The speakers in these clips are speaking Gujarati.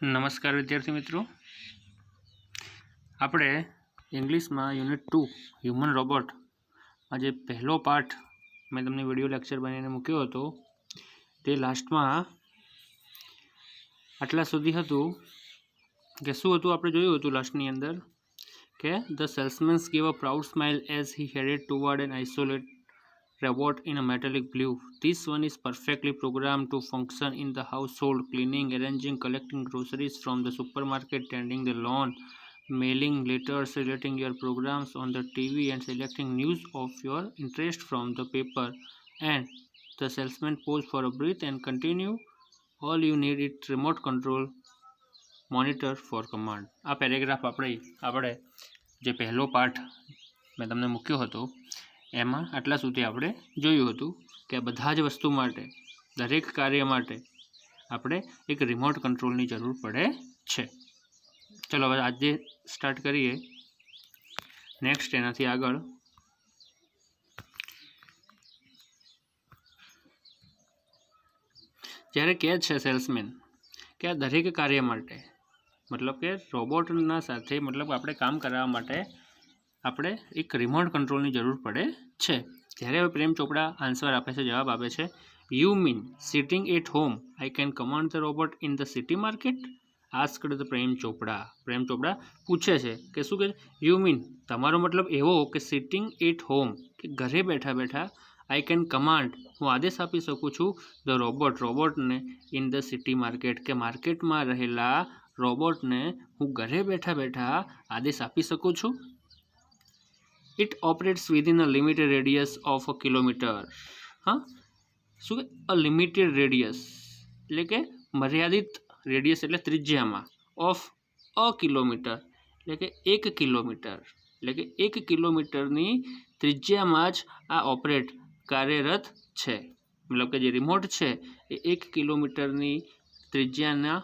नमस्कार विद्यार्थी मित्रों, આપણે ઇંગ્લિશમાં યુનિટ 2 હ્યુમન રોબોટ આજે પહેલો પાઠ મેં તમને વિડિયો લેક્ચર બનાવીને મૂક્યો હતો તે લાસ્ટમાં આટલા સુધી હતું કે શું હતું આપણે જોયું હતું લાસ્ટની અંદર કે the salesman gave a proud smile as he headed toward an isolate robot in a metallic blue. This one is perfectly programmed to function in the household, cleaning, arranging, collecting groceries from the supermarket, tending the lawn, mailing letters, relating your programs on the TV, and selecting news of your interest from the paper. And the salesman paused for a breath and continue. All you need is remote control monitor for command. આ પેરેગ્રાફ આપણે જે પહેલો પાઠ મેં તમને મૂક્યો હતો એમાં આટલા સુધી આપણે જોયું હતું કે બધા જ વસ્તુ માટે દરેક કાર્ય માટે આપણે એક રિમોટ કંટ્રોલની જરૂર પડે છે. ચલો હવે આજે સ્ટાર્ટ કરીએ નેક્સ્ટ એનાથી આગળ. જ્યારે કહે છે સેલ્સમેન કે આ દરેક કાર્ય માટે મતલબ કે રોબોટના સાથે મતલબ આપણે કામ કરાવવા માટે આપણે એક રિમોટ કંટ્રોલની જરૂર પડે છે. ત્યારે હવે પ્રેમ ચોપડા આન્સર આપે છે, જવાબ આપે છે, you mean sitting at home I can command the robot in the city market? Asked the Prem Chopra. Prem ચોપડા પૂછે છે કે શું કે યુ મીન તમારો મતલબ એવો કે સિટિંગ એટ હોમ કે ઘરે બેઠા બેઠા આઈ કેન કમાન્ડ હું આદેશ આપી શકું છું ધ રોબોટને ઇન ધ સિટી માર્કેટ કે માર્કેટમાં રહેલા રોબોટને હું ઘરે બેઠા બેઠા આદેશ આપી શકું છું. It operates within a limited radius of a kilometer. હા શું અ લિમિટેડ રેડિયસ એટલે કે મર્યાદિત રેડિયસ એટલે ત્રિજ્યામાં ઓફ અ કિલોમીટર એટલે કે 1 કિલોમીટર એટલે કે 1 કિલોમીટરની ત્રિજ્યામાં જ આ ઓપરેટ કાર્યરત છે. મતલબ કે જે રિમોટ છે એ 1 કિલોમીટરની ત્રિજ્યાના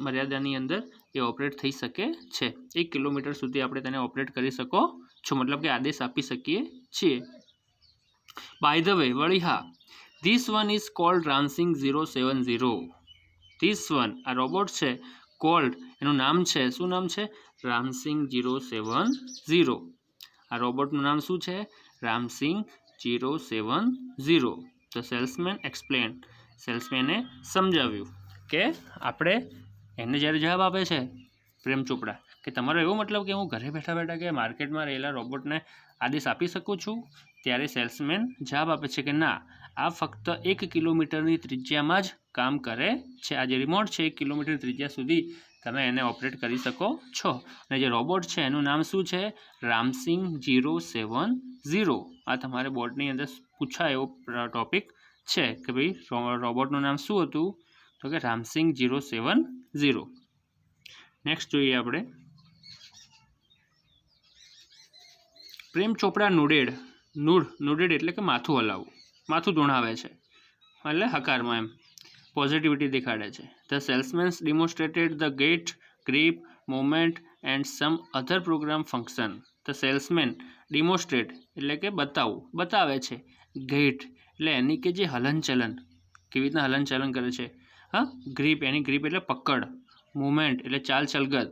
મર્યાદાની અંદર એ ઓપરેટ થઈ શકે છે. 1 કિલોમીટર સુધી આપણે તેને ઓપરેટ કરી શકો છો, મતલબ કે આદેશ આપી શકીએ છીએ. બાય ધ વે વળી હા, this one is called Ram Singh 070. This one આ રોબોટ છે કોલ્ડ એનું નામ છે, શું નામ છે? રામસિંગ 070. આ રોબોટનું નામ શું છે? રામસિંગ 070. The salesman explain. સેલ્સમેને સમજાવ્યું કે આપણે એને જ્યારે જવાબ આપે છે પ્રેમ ચોપડા કે તમારો એવો મતલબ કે હું ઘરે બેઠા બેઠા કે માર્કેટમાં રહેલા રોબોટને આદેશ આપી શકું છું, ત્યારે સેલ્સમેન જવાબ આપે છે કે ના, આ ફક્ત 1 કિલોમીટરની ત્રિજ્યામાં જ કામ કરે છે. આ જે રિમોટ છે 1 કિલોમીટર ત્રિજ્યા સુધી તમે એને ઓપરેટ કરી શકો છો. અને જે રોબોટ છે એનું નામ શું છે? રામસિંગ 070. આ તમારે બોર્ડની અંદર પૂછાય એવો ટોપિક છે કે ભાઈ રોબોટનું નામ શું હતું? તો કે રામસિંગ 070. નેક્સ્ટ જોઈએ આપણે. પ્રેમ ચોપડા નુડેડ એટલે કે માથું હલાવવું, માથું ધૂણાવે છે એટલે હકારમાં એમ પોઝિટિવિટી દેખાડે છે. The salesman demonstrated the gate, grip, movement and some other program function. The salesman demonstrate એટલે કે બતાવે છે, ગેટ એટલે એની કે જે હલનચલન કેવી રીતના હલનચલન કરે છે, હા, ગ્રીપ એની ગ્રીપ એટલે પકડ, મૂવમેન્ટ એટલે ચાલ ચલગત,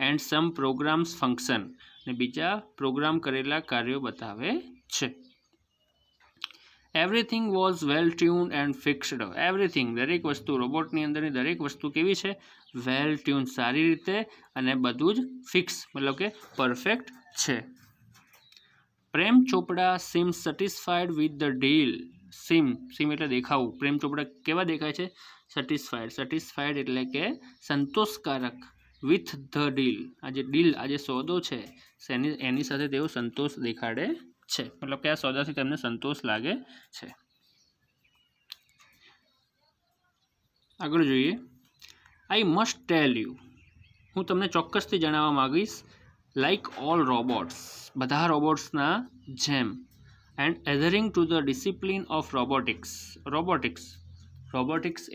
એન્ડ સમ પ્રોગ્રામ્સ ફંક્શન ને બીજા પ્રોગ્રામ કરેલા કાર્યો બતાવે છે. Everything was well tune and fixed. Everything દરેક વસ્તુ, રોબોટની અંદરની દરેક વસ્તુ કેવી છે? વેલ ટ્યુન સારી રીતે, અને બધું જ ફિક્સ મતલબ કે પરફેક્ટ છે. પ્રેમ ચોપડા સીમ સેટિસ્ફાઈડ વિથ ધ ડીલ. સીમ એટલે દેખાવું. પ્રેમ ચોપડા કેવા દેખાય છે? સેટિસ્ફાઈડ એટલે કે સંતોષકારક. વિથ ધ ડીલ આ જે સોદો છે એની સાથે તેઓ સંતોષ દેખાડે છે, મતલબ કે આ સોદાથી તેમને સંતોષ લાગે છે. આગળ જોઈએ. આઈ મસ્ટ ટેલ યુ, હું તમને ચોક્કસથી જણાવવા માંગીશ, લાઇક ઓલ રોબોટ્સ બધા રોબોટ્સના જેમ, and adhering to the discipline of robotics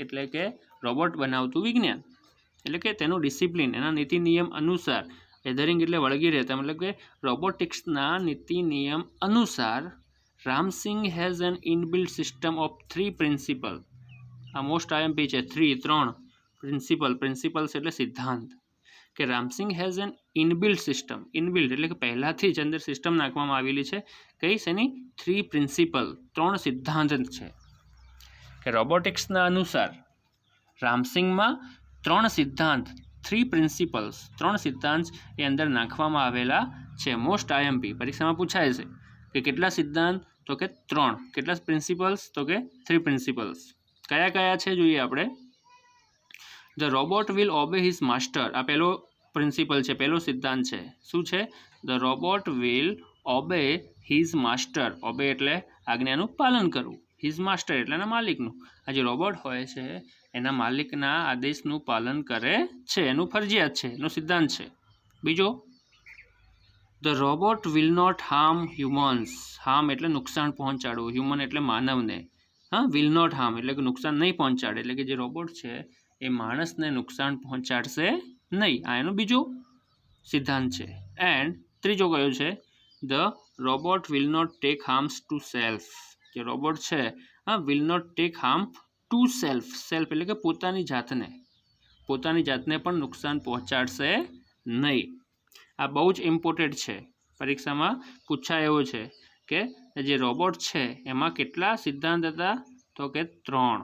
એટલે કે રોબોટ બનાવતું વિજ્ઞાન, એટલે કે તેનું ડિસિપ્લિન એના નીતિ નિયમ અનુસાર, એધરિંગ એટલે વળગી રહેતા, મતલબ કે રોબોટિક્સના નીતિ નિયમ અનુસાર Ramsingh has an inbuilt system of 3 principal. આ મોસ્ટ આઈએમપી છે. 3 પ્રિન્સિપલ્સ એટલે સિદ્ધાંત કે Ram Singh has an inbuilt system. Inbuilt એટલે કે પહેલાંથી જ અંદર સિસ્ટમ નાખવામાં આવેલી છે. કઈ શેની? 3 પ્રિન્સિપલ, 3 સિદ્ધાંત છે. કે રોબોટિક્સના અનુસાર રામસિંગમાં 3 સિદ્ધાંત, 3 પ્રિન્સિપલ્સ, 3 સિદ્ધાંત એ અંદર નાખવામાં આવેલા છે. મોસ્ટ આઈએમપી પરીક્ષામાં પૂછાય છે કે કેટલા સિદ્ધાંત? તો કે 3. કેટલા પ્રિન્સિપલ્સ? તો કે 3 પ્રિન્સિપલ્સ. કયા કયા છે જોઈએ આપણે. The robot will obey his master. આ પહેલો પ્રિન્સિપલ છે, પહેલો સિદ્ધાંત છે. શું છે? The robot will obey his master. Obey એટલે આજ્ઞાનું પાલન કરવું. હિઝ માસ્ટર એટલે એના માલિકનું. આ જે રોબોટ હોય છે એના માલિકના આદેશનું પાલન કરે છે, એનું ફરજિયાત છે, એનો સિદ્ધાંત છે. બીજો, the robot will not harm humans. Harm એટલે નુકસાન પહોંચાડવું, હ્યુમન એટલે માનવને. વિલ નોટ હાર્મ એટલે કે નુકસાન નહીં પહોંચાડે, એટલે કે જે રોબોટ છે એ માણસને નુકસાન પહોંચાડશે નહીં. આ એનો બીજો સિદ્ધાંત છે. એન્ડ ત્રીજો કયો છે? The robot will not take harms to self. જે રોબોટ છે will not take harm to self. Self એટલે કે પોતાની જાતને પણ નુકસાન પહોંચાડશે નહીં. આ બહુ જ ઇમ્પોર્ટન્ટ છે, પરીક્ષામાં પૂછાય એવો છે કે જે રોબોટ છે એમાં કેટલા સિદ્ધાંત હતા? તો કે 3.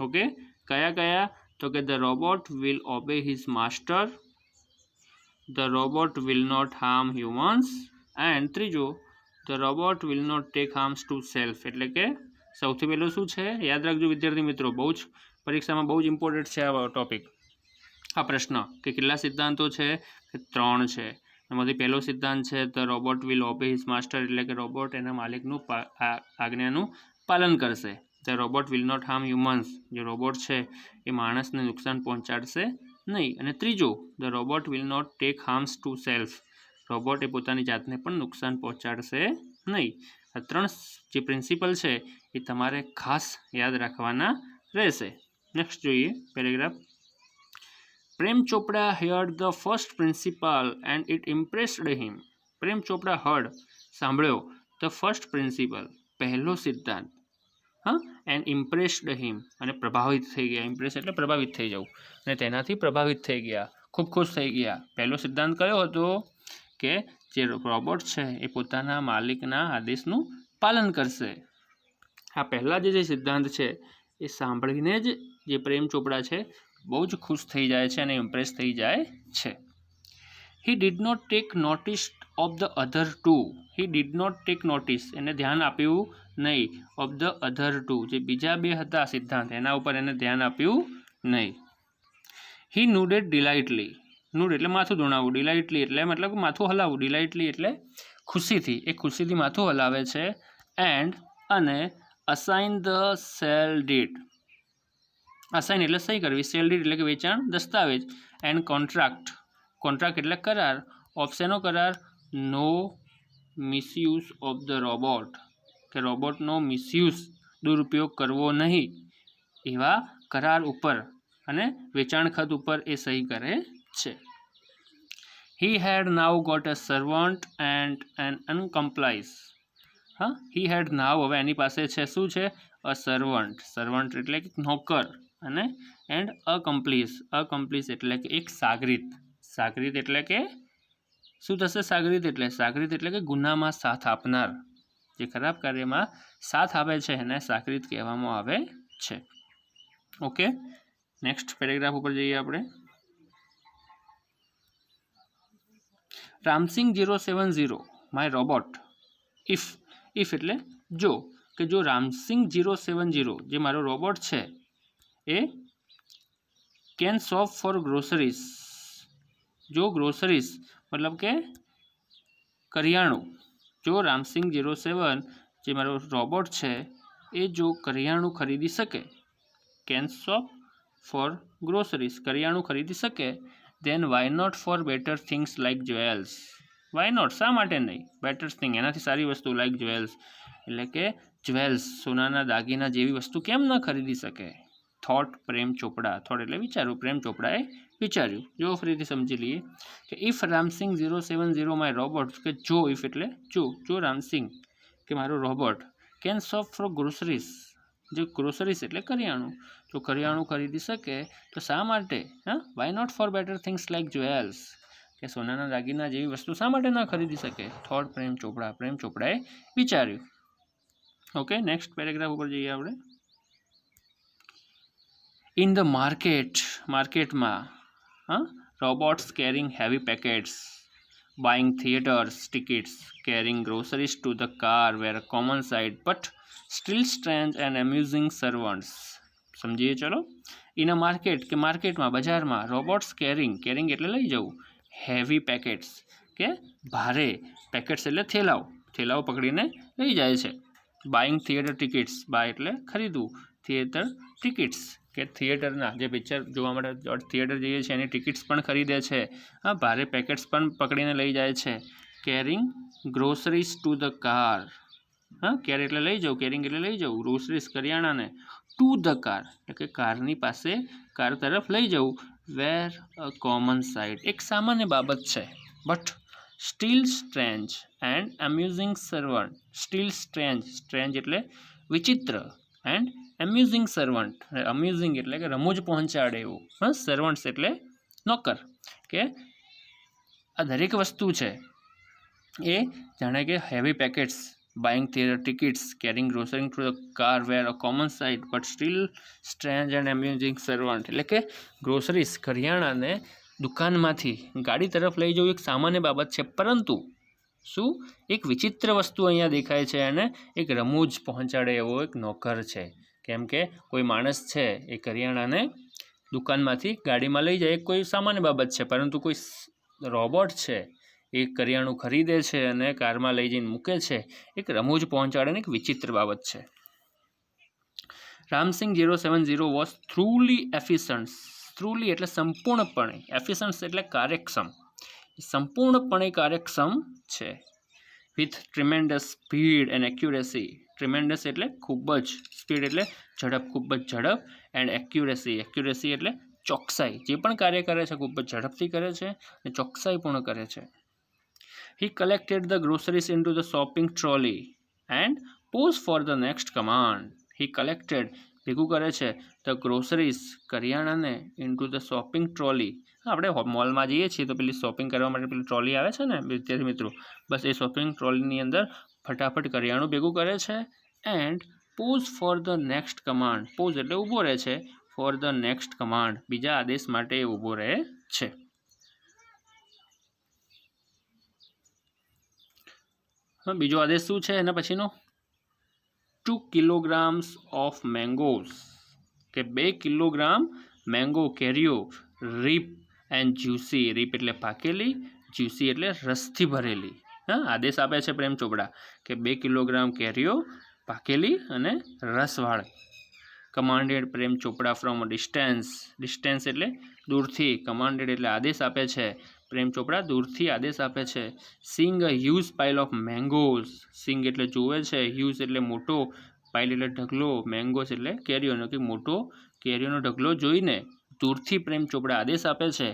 ઓકે, કયા કયા? તો કે the robot will obey his master, the robot will not harm humans, and ત્રીજો, the robot will not take harms to self. એટલે કે સૌથી પહેલું શું છે? યાદ રાખજો વિદ્યાર્થી મિત્રો, બહુ જ પરીક્ષામાં બહુ જ ઇમ્પોર્ટન્ટ છે આ ટોપિક, આ પ્રશ્ન, કે કેટલા સિદ્ધાંતો છે? કે 3 છે. એમાંથી પહેલો સિદ્ધાંત છે the robot will obey his master, એટલે કે રોબોટ એના માલિકનું આજ્ઞાનું પાલન કરશે. The robot will not harm humans, જે રોબોટ છે એ માણસને નુકસાન પહોંચાડશે નહીં. અને ત્રીજો, the robot will not take harms to self, robot એ પોતાની જાતને પણ નુકસાન પહોંચાડશે નહીં. આ 3 જે પ્રિન્સિપલ છે એ તમારે ખાસ યાદ રાખવાના રહેશે. નેક્સ્ટ જોઈએ paragraph. Prem Chopra heard the first principle and it impressed him. Prem Chopra heard સાંભળ્યો the first principle પહેલો સિદ્ધાંત, and impressed him અને પ્રભાવિત થઈ ગયા. ઇમ્પ્રેસ એટલે પ્રભાવિત થઈ જવું, અને તેનાથી પ્રભાવિત થઈ ગયા, ખૂબ ખુશ થઈ ગયા. પહેલો સિદ્ધાંત કયો હતો? કે જે રોબોટ છે એ પોતાના માલિકના આદેશનું પાલન કરશે. આ પહેલા જે સિદ્ધાંત છે એ સાંભળીને જ જે પ્રેમ ચોપડા છે બહુ જ ખુશ થઈ જાય છે અને ઇમ્પ્રેસ થઈ જાય છે. He did not take notice of the other two. He did not take notice, એને ધ્યાન આપ્યું નહીં. ઓફ ધ અધર ટુ, જે બીજા 2 હતા સિદ્ધાંત એના ઉપર એને ધ્યાન આપ્યું નહીં. હી નૂડેડ ડિલાઇટલી. નૂડ એટલે માથું ધુણાવવું, ડિલાઇટલી એટલે મતલબ માથું હલાવવું, ડિલાઇટલી એટલે ખુશીથી, એ ખુશીથી માથું હલાવે છે. એન્ડ અને assign the sale did. Assign એટલે સહી કરવી, સેલ ડીડ એટલે કે વેચાણ દસ્તાવેજ, એન્ડ કોન્ટ્રાક્ટ. કોન્ટ્રાક્ટ એટલે કરાર. ઓફ શેનો કરાર? નો મિસયુઝ ઓફ ધ રોબોટ, કે રોબોટનો મિસયુઝ દુરુપયોગ કરવો નહીં, એવા કરાર ઉપર અને વેચાણ ખત ઉપર એ સહી કરે છે. He had now got a servant and an accomplice. He had now, હવે એની પાસે છે શું છે? અ સર્વન્ટ. સર્વન્ટ એટલે કે નોકર, અને એન્ડ અકમ્પ્લીસ. અકમ્પ્લીસ એટલે કે એક સાગરીત. સાગરીત એટલે કે શું થશે? સાગરીત એટલે કે ગુનામાં સાથ આપનાર, જે ખરાબ કાર્યમાં સાથ આપે છે એને સાગરીત કહેવામાં આવે છે. ઓકે, નેક્સ્ટ પેરેગ્રાફ ઉપર જઈએ આપણે. Ram Singh 070 my robot. ઇફ એટલે જો, કે જો રામસિંગ 070 જે મારો રોબોટ છે એ કેન શોપ ફોર ગ્રોસરીઝ. જો ગ્રોસરીઝ મતલબ કે કરિયાણું, જો રામસિંગ 07 જે મારો રોબોટ છે એ જો કરિયાણું ખરીદી શકે, કેન શોપ ફોર ગ્રોસરીઝ કરિયાણું ખરીદી શકે, then why not for better things like jewels. why not, શા માટે નહીં? better thing એનાથી સારી વસ્તુ, like jewels એટલે કે જ્વેલ્સ, સોનાના દાગીના જેવી વસ્તુ કેમ ન ખરીદી શકે? થોટ પ્રેમ ચોપડા. થોટ એટલે વિચારવું, પ્રેમ ચોપડાએ વિચાર્યું. જો ફરીથી સમજી લઈએ કે ઇફ રામસિંગ 070 માય રોબોટ, કે જો, ઇફ એટલે જો રામસિંગ કે મારો robot can shop for groceries, જે ગ્રોસરીઝ એટલે કરિયાણું, જો કરિયાણું ખરીદી શકે તો શા માટે? હા, why not for better things like jewels, કે સોનાના દાગીના જેવી વસ્તુ શા માટે ના ખરીદી શકે? થોટ પ્રેમ ચોપડાએ વિચાર્યું. ઓકે, નેક્સ્ટ પેરેગ્રાફ ઉપર જઈએ આપણે. ઇન ધ માર્કેટમાં robots carrying heavy packets, buying theatres tickets, carrying groceries to the car were a common sight, but still strange and amusing servants. સમજીએ ચલો. ઇન અ માર્કેટ, કે માર્કેટમાં, બજારમાં, રોબોટ્સ કેરિંગ એટલે લઈ જવું, હેવી પેકેટ્સ કે ભારે, પેકેટ્સ એટલે થેલાઓ પકડીને લઈ જાય છે. બાઇંગ થિયેટર ટિકિટ્સ, બાય એટલે ખરીદવું, થિયેટર ટિકિટ્સ કે થિયેટરના જે પિક્ચર જોવા માટે થિયેટર જઈએ છીએ એની ટિકિટ્સ પણ ખરીદે છે. હા, ભારે પેકેટ્સ પણ પકડીને લઈ જાય છે. Carrying groceries to the car, હા, કેરી એટલે લઈ જવું, કેરિંગ એટલે લઈ જવું, ગ્રોસરીઝ કરિયાણાને, ટુ ધ કાર એટલે કે કારની પાસે, કાર તરફ લઈ જવું, વેર અ કોમન સાઇટ એક સામાન્ય બાબત છે. But still strange and amusing servant, still strange એટલે વિચિત્ર, એન્ડ એમ્યુઝિંગ સર્વન્ટ, અમ્યુઝિંગ એટલે કે રમૂજ પહોંચાડે એવું, હા, સર્વન્ટ્સ એટલે નોકર, કે આ દરેક વસ્તુ છે એ જાણે કે heavy packets, buying theatre tickets, carrying grocery to the car were a common sight, but still strange and amusing servant એટલે કે ગ્રોસરીઝ કરિયાણાને દુકાનમાંથી ગાડી તરફ લઈ જવું એક સામાન્ય બાબત છે, પરંતુ શું એક વિચિત્ર વસ્તુ અહીંયા દેખાય છે અને એક રમૂજ પહોંચાડે એવો એક નોકર છે. કેમ કે કોઈ માણસ છે એ કરિયાણાને દુકાનમાંથી ગાડીમાં લઈ જાય, કોઈ સામાન્ય બાબત છે, પરંતુ કોઈ રોબોટ છે એ કરિયાણું ખરીદે છે અને કારમાં લઈ જઈને મૂકે છે, એક રમૂજ પહોંચાડે એક વિચિત્ર બાબત છે. Ramsingh 070 was truly efficient, thoroughly એટલે સંપૂર્ણપણે, એફિશન્ટ એટલે કાર્યક્ષમ, સંપૂર્ણપણે કાર્યક્ષમ છે. With tremendous speed and accuracy, tremendous એટલે ખૂબ જ, સ્પીડ એટલે ઝડપ, ખૂબ જ ઝડપ, એન્ડ એક્યુરેસી એટલે ચોકસાઈ, જે પણ કાર્ય કરે છે ખૂબ જ ઝડપથી કરે છે અને ચોકસાઈપૂર્ણ કરે છે. He collected the groceries into the shopping trolley and paused for the next command. He collected ભેગું કરે છે ધ ગ્રોસરીઝ કરિયાણાને ઇન્ટુ ધ શોપિંગ ટ્રોલી. આપણે મોલમાં જઈએ છીએ તો પેલી શોપિંગ કરવા માટે પેલી ટ્રોલી આવે છે ને વિદ્યાર્થી મિત્રો, બસ એ શોપિંગ ટ્રોલીની અંદર ફટાફટ કરિયાણું ભેગું કરે છે. And pause for the next command, pause એટલે ઊભો રહે છે, ફોર ધ નેક્સ્ટ કમાન્ડ બીજા આદેશ માટે ઊભો રહે છે. બીજો આદેશ શું છે એના પછીનો? 2 kilograms of mangoes, કે 2 કિલોગ્રામ મેંગો કેરીઓ, રીપ એન્ડ જ્યુસી, રીપ એટલે પાકેલી, જ્યુસી એટલે રસથી ભરેલી. હા, આદેશ આપે છે પ્રેમ ચોપડા કે 2 કિલોગ્રામ કેરીઓ પાકેલી અને રસવાળી. Commanded Prem Chopra from distance, distance એટલે દૂરથી, કમાન્ડેડ એટલે આદેશ આપે છે, પ્રેમ ચોપડા દૂરથી આદેશ આપે છે. Seeing a huge pile of mangoes, seeing એટલે જોવે છે, હ્યુઝ એટલે મોટો, પાઇલ એટલે ઢગલો, મેંગોઝ એટલે કેરીઓનો કે મોટો કેરીઓનો ઢગલો જોઈને દૂરથી પ્રેમ ચોપડા આદેશ આપે છે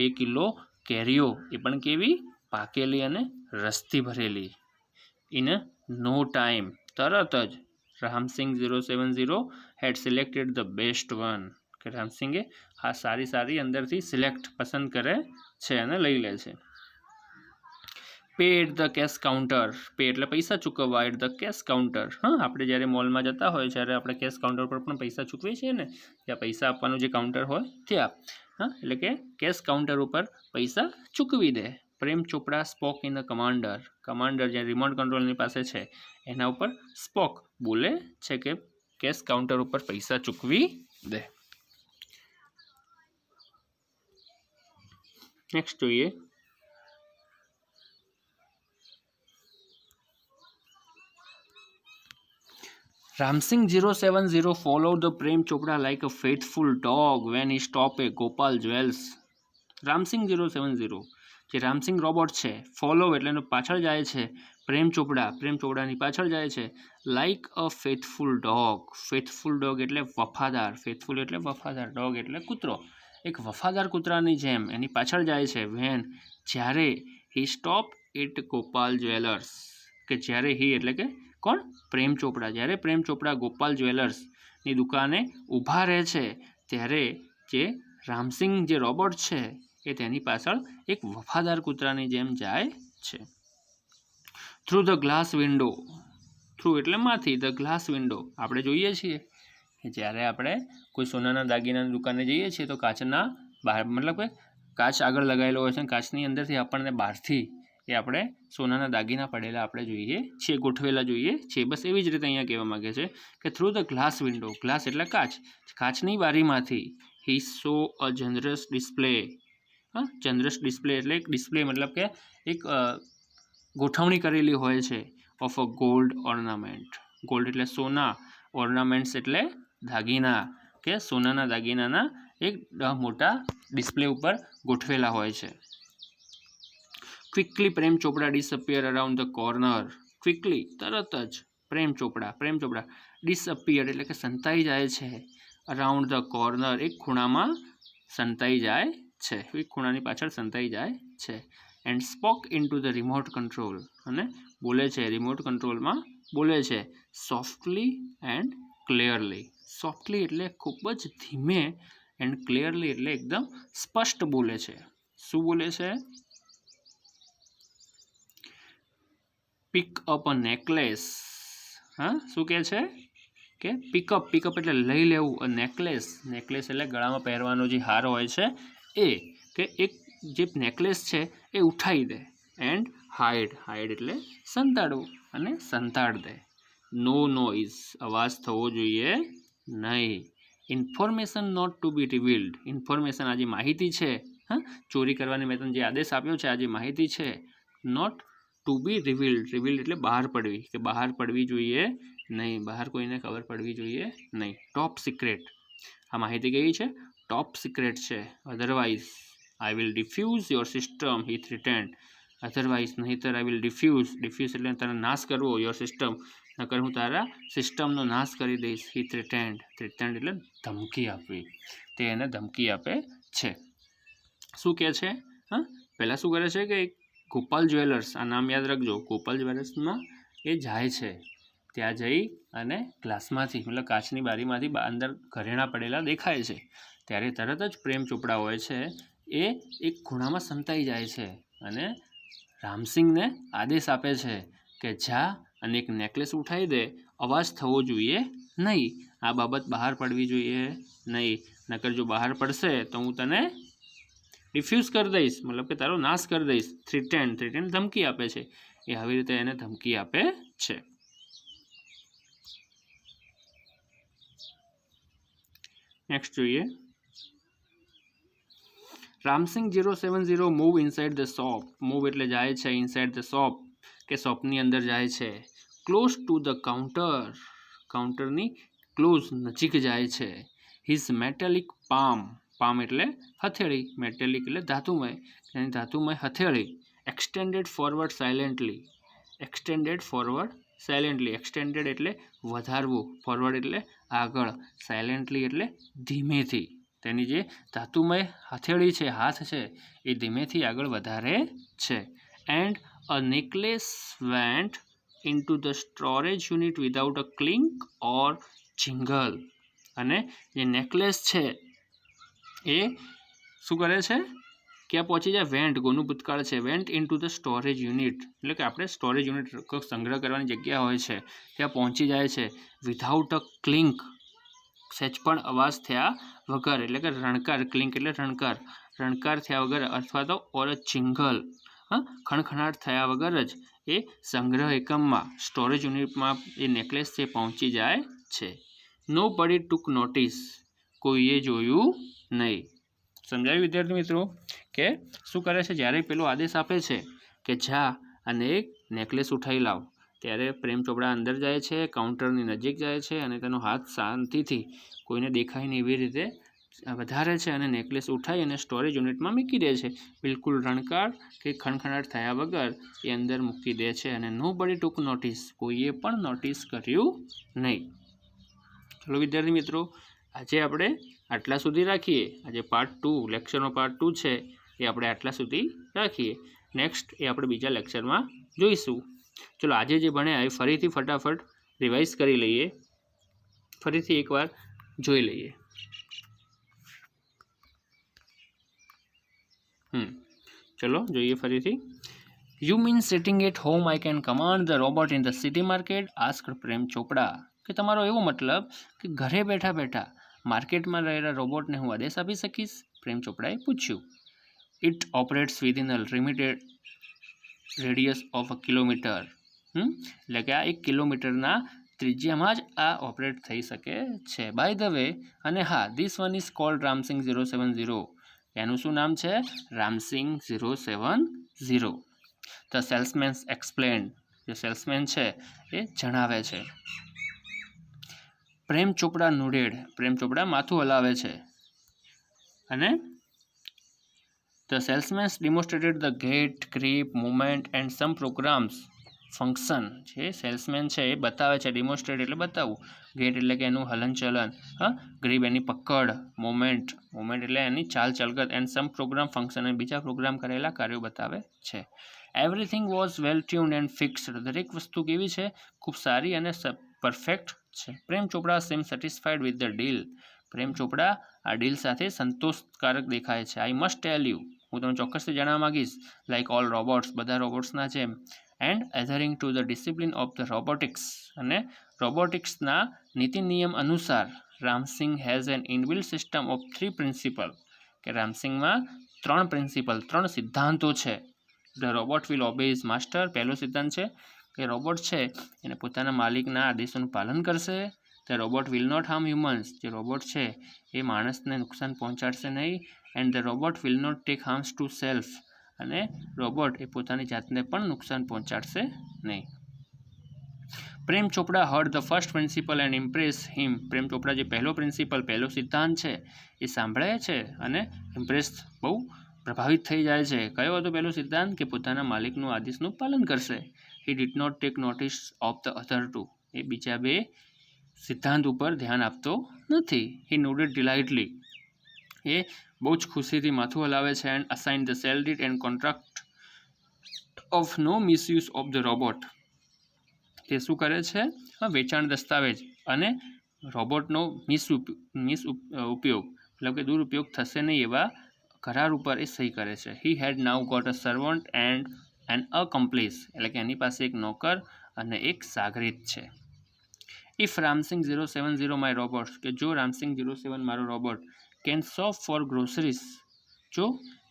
2 કિલો કેરીઓ, એ પણ કેવી? પાકેલી અને રસથી ભરેલી. ઇન નો ટાઈમ, તરત જ, Ramsingh 070 had selected the best one, કે રામસિંગે આ સારી અંદરથી સિલેક્ટ પસંદ કરે છે અને લઈ લે છે. Pay at the cash counter, pay એટલે પૈસા ચૂકવવા, એટ ધ કેશ કાઉન્ટર, હા, આપણે જ્યારે મોલમાં જતા હોય ત્યારે આપણે કેશ કાઉન્ટર પર પણ પૈસા ચૂકવીએ છીએ ને, ત્યાં પૈસા આપવાનું જે કાઉન્ટર હોય ત્યાં, હા, એટલે કે કેશ કાઉન્ટર ઉપર પૈસા ચૂકવી દે. પ્રેમ Chopra spoke in the commander, commander જે રિમોટ કંટ્રોલની પાસે છે એના ઉપર સ્પોક બોલે છે કે કેશ કાઉન્ટર ઉપર પૈસા ચૂકવી દે. નેક્સ્ટ જોઈએ. Ramsing 070 followed the Prem Chopra like a faithful dog when he stopped at Gopal Jewels. Ramsing 070 જે રામસિંગ રોબોટ છે, ફોલો એટલે એનો પાછળ જાય છે, પ્રેમ ચોપડાની પાછળ જાય છે, લાઇક અ ફેથફુલ ડોગ એટલે વફાદાર, ફેથફુલ એટલે વફાદાર, ડોગ એટલે કૂતરો, એક વફાદાર કૂતરાની જેમ એની પાછળ જાય છે. વેન જ્યારે, હી સ્ટોપ એટ ગોપાલ જ્વેલર્સ, કે જ્યારે હી એટલે કે કોણ? પ્રેમ ચોપડા, જ્યારે પ્રેમ ચોપડા ગોપાલ જ્વેલર્સ ની દુકાને ઊભા રહે છે ત્યારે જે રામસિંગ જે રોબોટ છે એ તેની પાછળ એક વફાદાર કૂતરાની જેમ જાય છે. Through the glass window, through એટલે માંથી, ધ ગ્લાસ વિન્ડો આપણે જોઈએ છીએ કે જ્યારે આપણે કોઈ સોનાના દાગીનાની દુકાને જઈએ છીએ તો કાચના બહાર મતલબ કે કાચ આગળ લગાવેલો હોય છે અને કાચની અંદરથી આપણને બહારથી એ આપણે સોનાના દાગીના પડેલા આપણે જોઈએ છીએ, ગોઠવેલા જોઈએ છીએ. બસ એવી જ રીતે અહીંયા કહેવા માગે છે કે through the glass window, glass એટલે કાચ, કાચની બારીમાંથી હી સો અ જનરસ ડિસ્પ્લે. જનરસ ડિસ્પ્લે એટલે એક ડિસ્પ્લે મતલબ કે એક ગોઠવણી કરેલી હોય છે of a gold ornament. Gold એટલે સોના, ઓર્નામેન્ટ્સ એટલે દાગીના, કે સોનાના દાગીનાના એક મોટા ડિસ્પ્લે ઉપર ગોઠવેલા હોય છે. Quickly Prem Chopra disappear around the corner. Quickly તરત જ પ્રેમ ચોપડા ડિસઅપિયર એટલે કે સંતાઈ જાય છે. અરાઉન્ડ ધ કોર્નર એક ખૂણામાં સંતાઈ જાય છે, એક ખૂણાની પાછળ સંતાઈ જાય છે. And spoke into the remote control અને બોલે છે રિમોટ કંટ્રોલમાં બોલે છે સોફ્ટલી એન્ડ ક્લિયરલી. સોફ્ટલી એટલે ખૂબ જ ધીમે એન્ડ ક્લિયરલી એટલે એકદમ સ્પષ્ટ બોલે છે. શું બોલે છે? Pick up a necklace. શું કહે છે કે પિકઅપ એટલે લઈ લેવું. અ નેકલેસ એટલે ગળામાં પહેરવાનો જે હાર હોય છે એ, કે એક જે નેકલેસ છે એ ઉઠાવી દે. એન્ડ હાઇડ એટલે સંતાડવું અને સંતાડ દે. નો નોઇઝ અવાજ થવો જોઈએ નહીં. Information not to be revealed. Information આ જે માહિતી છે, ચોરી કરવાની મેં તને જે આદેશ આપ્યો છે, આ જે માહિતી છે not to be revealed. Revealed એટલે બહાર પડવી, કે બહાર પડવી જોઈએ નહીં, બહાર કોઈને ખબર પડવી જોઈએ નહીં. Top secret. આ માહિતી કેવી છે? ટોપ સિક્રેટ છે. Otherwise I will defuse your system, he threatened. Otherwise નહીંતર આઈ વિલ ડિફ્યુઝ એટલે તારો નાશ કરવો, યોર સિસ્ટમ નકર હું તારા સિસ્ટમનો નાશ કરી દઈશ. હી થ્રેટેન્ડ એટલે ધમકી આપવી, તે એને ધમકી આપે છે. શું કહે છે? પહેલાં શું કરે છે કે ગોપાલ જ્વેલર્સ, આ નામ યાદ રાખજો, ગોપાલ જ્વેલર્સમાં એ જાય છે. ત્યાં જઈ અને ગ્લાસમાંથી મતલબ કાચની બારીમાંથી અંદર ઘરેણાં પડેલા દેખાય છે ત્યારે તરત જ પ્રેમ ચોપડા હોય છે એ એક ખૂણામાં સંતાઈ જાય છે અને રામસિંગને આદેશ આપે છે કે જા અને એક નેકલેસ ઉઠાવી દે. અવાજ થવો જોઈએ નહીં, આ બાબત બહાર પડવી જોઈએ નહીં, નકર જો બહાર પડશે તો હું તને રિફ્યુઝ કરી દઈશ, મતલબ કે તારો નાશ કરી દઈશ. થ્રેટેન્ડ ધમકી આપે છે. એ આવી રીતે એને ધમકી આપે છે. નેક્સ્ટ જોઈએ. Ram Singh 070 move inside the shop. Move એટલે જાય છે, ઇનસાઇડ ધ શોપ કે શોપની અંદર જાય છે. Close to the counter. કાઉન્ટરની ક્લોઝ નજીક જાય છે. હિઝ મેટેલિક પામ એટલે હથેળી, મેટેલિક એટલે ધાતુમય, એની ધાતુમય હથેળી એક્સટેન્ડેડ ફોરવર્ડ સાયલેન્ટલી. એક્સટેન્ડેડ એટલે વધારવું, ફોરવર્ડ એટલે આગળ, સાયલેન્ટલી એટલે ધીમેથી. તેની જે ધાતુમય હથેળી છે, હાથ છે, એ ધીમેથી આગળ વધારે છે. And a necklace went into the storage unit without a clink or jingle. અને જે નેકલેસ છે એ શું કરે છે? ક્યાં પહોંચી જાય? વેન્ટ ગોનું ભૂતકાળ છે. Vent into the storage unit એટલે કે આપણે સ્ટોરેજ યુનિટ સંગ્રહ કરવાની જગ્યા હોય છે ત્યાં પહોંચી જાય છે. વિધાઉટ અ ક્લિંક સહેજ પણ અવાજ થયા વગર એટલે કે રણકાર. ક્લિંક એટલે રણકાર થયા વગર અથવા તો ઓર અ જિંગલ ખણખણાટ થયા વગર જ એ સંગ્રહ એકમમાં સ્ટોરેજ યુનિટમાં એ નેકલેસ છે પહોંચી જાય છે. નો બડી ટુક નોટિસ કોઈએ જોયું નહીં. સમજાયું વિદ્યાર્થી મિત્રો કે શું કરે છે? જ્યારે પેલો આદેશ આપે છે કે જા અને એક નેકલેસ ઉઠાવી લાવ ત્યારે પ્રેમ ચોપડા અંદર જાય છે, કાઉન્ટરની નજીક જાય છે અને તેનો હાથ શાંતિથી કોઈને દેખાય નહીં એવી રીતે વધારે છે અને નેકલેસ ઉઠાવી અને સ્ટોરેજ યુનિટમાં મૂકી દે છે. બિલકુલ રણકાર કે ખણખણાટ થયા વગર એ અંદર મૂકી દે છે અને નો બડી ટુક નોટિસ કોઈએ પણ નોટિસ કર્યું નહીં. ચલો વિદ્યાર્થી મિત્રો, આજે આપણે આટલા સુધી રાખીએ. આજે પાર્ટ 2 લેક્ચરનો પાર્ટ 2 છે એ આપણે આટલા સુધી રાખીએ. નેક્સ્ટ એ આપણે બીજા લેક્ચરમાં જોઈશું. ચલો આજે જે ભણ્યા એ ફરીથી ફટાફટ રિવાઇઝ કરી લઈએ. ફરીથી એકવાર જોઈ લઈએ. ચલો જોઈએ ફરીથી. You mean sitting at home I can command the robot in the city market? Asked Prem Chopra. કે તમારો એવો મતલબ કે ઘરે બેઠા બેઠા માર્કેટમાં રહેલા રોબોટને હું આદેશ આપી શકીશ? પ્રેમ ચોપડાએ પૂછ્યું. It operates within a limited radius of a kilometre. એટલે કે આ 1 કિલોમીટરના ત્રિજ્યામાં જ આ ઓપરેટ થઈ શકે છે. બાય ધ વે, અને હા, this one is called Ram Singh 070. એનું શું નામ છે? રામસિંગ 070. The salesman explained. જે સેલ્સમેન છે એ જણાવે છે. પ્રેમ ચોપડા નોડેડ. પ્રેમ ચોપડા માથું હલાવે છે. અને the salesman demonstrated the gate, grip, movement and some programs function. જે સેલ્સમેન છે એ બતાવે છે. ડેમોન્સ્ટ્રેટ એટલે બતાવવું, ગેટ એટલે કે એનું હલનચલન, ગ્રીપ એની પકડ, મોમેન્ટ એટલે એની ચાલ ચલગત, એન્ડ સમ પ્રોગ્રામ ફંક્શન અને બીજા પ્રોગ્રામ કરેલા કાર્યો બતાવે છે. Everything was well tuned and fixed. દરેક વસ્તુ કેવી છે? ખૂબ સારી અને પરફેક્ટ છે. Prem Chopra seems satisfied with the deal. Prem Chopra આ ડીલ સાથે સંતોષકારક દેખાય છે. આઈ મસ્ટ ટેલ યુ, હું તમને ચોક્કસથી જણાવવા માંગીશ, લાઇક ઓલ રોબોટ્સ, બધા રોબોટ્સના જેમ, and adhering to the discipline of the robotics, અને રોબોટિક્સના નીતિ નિયમ અનુસાર, Ramsingh has an inbuilt system of 3 principle. કે રામસિંગમાં 3 સિદ્ધાંતો છે. The robot will obey his master. પહેલો સિદ્ધાંત છે કે રોબોટ છે એને પોતાના માલિકના આદેશોનું પાલન કરશે. The robot will not harm humans. જે રોબોટ છે એ માણસને નુકસાન પહોંચાડશે નહીં. And the robot will not take harms to self. અને રોબોટ એ પોતાની જાતને પણ નુકસાન પહોંચાડશે નહીં. Prem Chopra heard the first principle and impress him. Prem Chopra જે પહેલો સિદ્ધાંત છે એ સાંભળે છે અને ઇમ્પ્રેસ, બહુ પ્રભાવિત થઈ જાય છે. કયો હતો પહેલો સિદ્ધાંત? કે પોતાના માલિકનું આદેશનું પાલન કરશે. He did not take notice of the other 2. એ બીજા 2 સિદ્ધાંત ઉપર ધ્યાન આપતો નથી. હી નોડેડ ડિલાઇટલી. એ બહુ જ ખુશીથી માથું હલાવે છે. And assign the sale deed and contract of no misuse of the robot. તે શું કરે છે? વેચાણ દસ્તાવેજ અને રોબોટનો ઉપયોગ, મતલબ કે દુરુપયોગ થશે નહીં એવા કરાર ઉપર એ સહી કરે છે. He had now got a servant and an accomplice. એટલે કે એની પાસે એક નોકર અને એક સાગરીત છે. If Ramsingh 070 my robot. કે જો રામસિંગ 07 મારો robot can shop for groceries. જો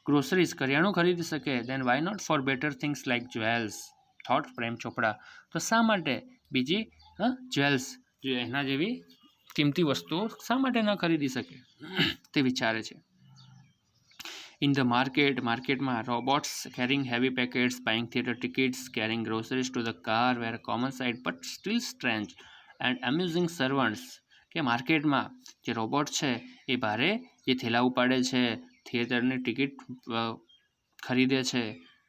ગ્રોસરીઝ કરિયાણું ખરીદી શકે, then why not for better things like jewels. Thought Prem Chopra. તો શા માટે બીજી જ્વેલ્સ, એના જેવી કિંમતી વસ્તુઓ શા માટે ન ખરીદી શકે તે વિચારે છે. ઇન ધ માર્કેટમાં robots carrying heavy packets, buying theatre tickets, carrying groceries to the car wear common sight but still strange and amusing servants. કે માર્કેટમાં જે રોબોટ છે એ ભારે જે થેલા ઉપાડે છે, થિયેટરની ટિકિટ ખરીદે છે,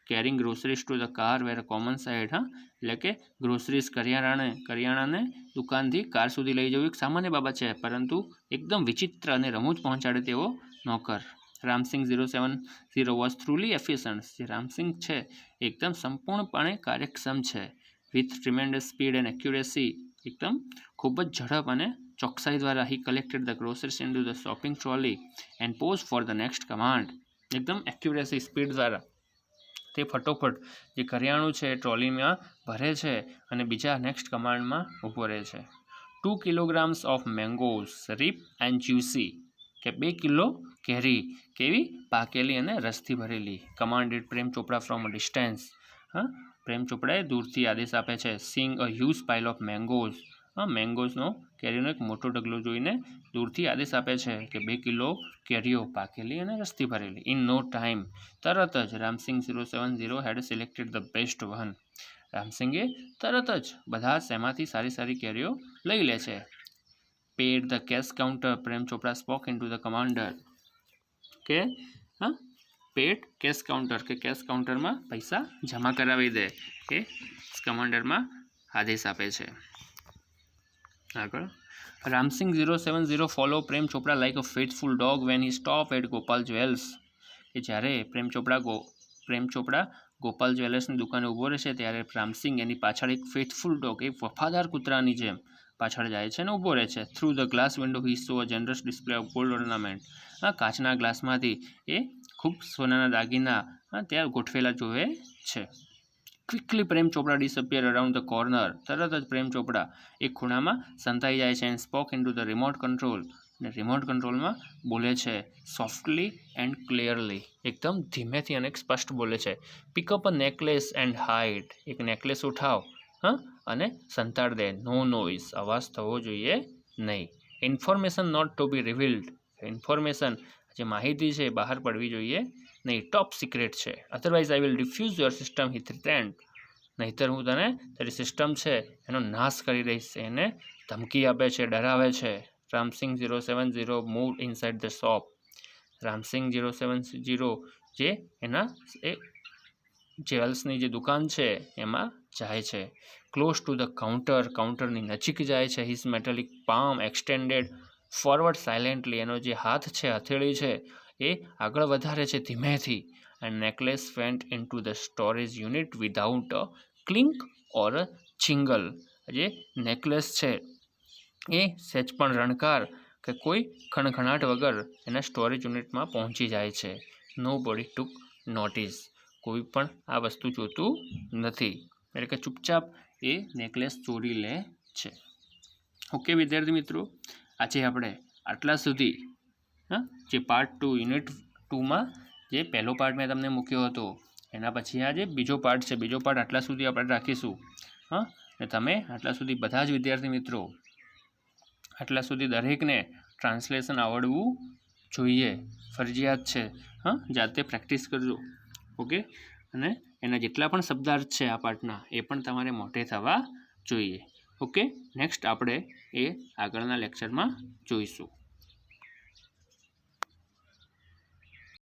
carrying groceries to the car wear common side, એટલે કે ગ્રોસરીઝ કરિયાણાને દુકાનથી કાર સુધી લઈ જવું એક સામાન્ય બાબત છે, પરંતુ એકદમ વિચિત્ર અને રમૂજ પહોંચાડે તેવો નોકર. Ramsingh 070 was truly efficient. જે રામસિંગ છે એકદમ સંપૂર્ણપણે કાર્યક્ષમ છે. With tremendous speed and accuracy. એકદમ ખૂબ જ ઝડપ અને ચોકસાઈ દ્વારા he collected the groceries into the shopping trolley and pause for the next command. એકદમ એક્યુરેસી, સ્પીડ દ્વારા તે ફટોફટ જે કરિયાણું છે એ ટ્રોલીમાં ભરે છે અને બીજા નેક્સ્ટ કમાન્ડમાં ઊભો રહે છે. 2 kilograms of mangoes ripe and juicy. કે 2 કિલો કેરી કેવી પાકેલી અને રસથી ભરેલી. Commanded Prem Chopra from a distance. પ્રેમ ચોપડાએ દૂરથી આદેશ આપે છે. Seeing a huge pile of mangoes. મેંગોઝનો કેરીનો એક મોટો ઢગલો જોઈને દૂરથી આદેશ આપે છે કે 2 કિલો કેરીઓ પાકેલી અને રસથી ભરેલી. ઇન નો ટાઈમ, તરત જ Ramsingh 070 had selected the best one. રામસિંગે તરત જ બધા એમાંથી સારી કેરીઓ લઈ લે છે. Paid the cash counter. Prem Chopra spoke into the commander. કે પેડ કેશ કાઉન્ટર, કે કેશ કાઉન્ટરમાં પૈસા જમા કરાવી દે એ કમાન્ડરમાં આદેશ આપે છે. આગળ, Ram Singh 070 follow Prem Chopra like a faithful dog when he stop at Gopal Jewels. કે જ્યારે પ્રેમ ચોપડા ગોપાલ જ્વેલર્સની દુકાને ઊભો રહેશે ત્યારે રામસિંગ એની પાછળ એક ફેથફુલ ડોગ, એક વફાદાર કૂતરાની જેમ પાછળ જાય છે અને ઊભો રહે છે. Through the glass window he so a જનરસ display of gold ornament. કાચના ગ્લાસમાંથી એ ખૂબ સોનાના દાગીના ત્યાં ગોઠવેલા જોવે છે. Quickly Prem Chopra disappear around the corner. તરત જ પ્રેમ ચોપડા એક ખૂણામાં સંતાઈ જાય છે. And spoke in to the remote control. અને રિમોટ કંટ્રોલમાં બોલે છે. સોફ્ટલી એન્ડ ક્લિયરલી, એકદમ ધીમેથી અને સ્પષ્ટ બોલે છે. Pick up a necklace and hide. એક નેકલેસ ઉઠાવ અને સંતાડ દે. નો નોઇઝ, અવાજ થવો જોઈએ નહીં. Information not to be revealed. Information, જે માહિતી છે એ બહાર પડવી જોઈએ નહીં. ટોપ સિક્રેટ છે. Otherwise I will defuse your system he threatened. નહીંતર હું તને તારી સિસ્ટમ છે એનો નાશ કરી દઈશ. એને ધમકી આપે છે, ડરાવે છે. Ramsingh 070 move inside the shop. Ram Singh 070 જે એના એ જ્વેલ્સની જે દુકાન છે એમાં જાય છે. Close to the counter. કાઉન્ટરની નજીક જાય છે. His metallic palm extended forward silently. એનો જે હાથ છે, હથેળી છે, એ આગળ વધારે છે ધીમેથી. And necklace went in to the storage unit without a clink or a jingle. જે નેકલેસ છે એ સહેજ પણ રણકાર કે કોઈ ખણખણાટ વગર એના સ્ટોરેજ યુનિટમાં પહોંચી જાય છે. નો બોડી ટુક નોટિસ. કોઈ પણ આ વસ્તુ જોતું નથી. એટલે કે ચૂપચાપ એ નેકલેસ ચોરી લે છે. ઓકે વિદ્યાર્થી મિત્રો, આજે આપણે આટલા સુધી જે પાર્ટ 2 યુનિટ 2માં જે પહેલો પાર્ટ મેં તમને મૂક્યો હતો એના પછી આ જે બીજો પાર્ટ છે, બીજો પાર્ટ આટલા સુધી આપણે રાખીશું. ને તમે આટલા સુધી બધા જ વિદ્યાર્થી મિત્રો આટલા સુધી દરેકને ટ્રાન્સલેશન આવડવું જોઈએ, ફરજિયાત છે. જાતે પ્રેક્ટિસ કરજો. ઓકે, અને એના જેટલા પણ શબ્દાર્થ છે આ પાર્ટના એ પણ તમારે મોઢે થવા જોઈએ. ઓકે, નેક્સ્ટ આપણે એ આગળના લેક્ચરમાં જોઈશું.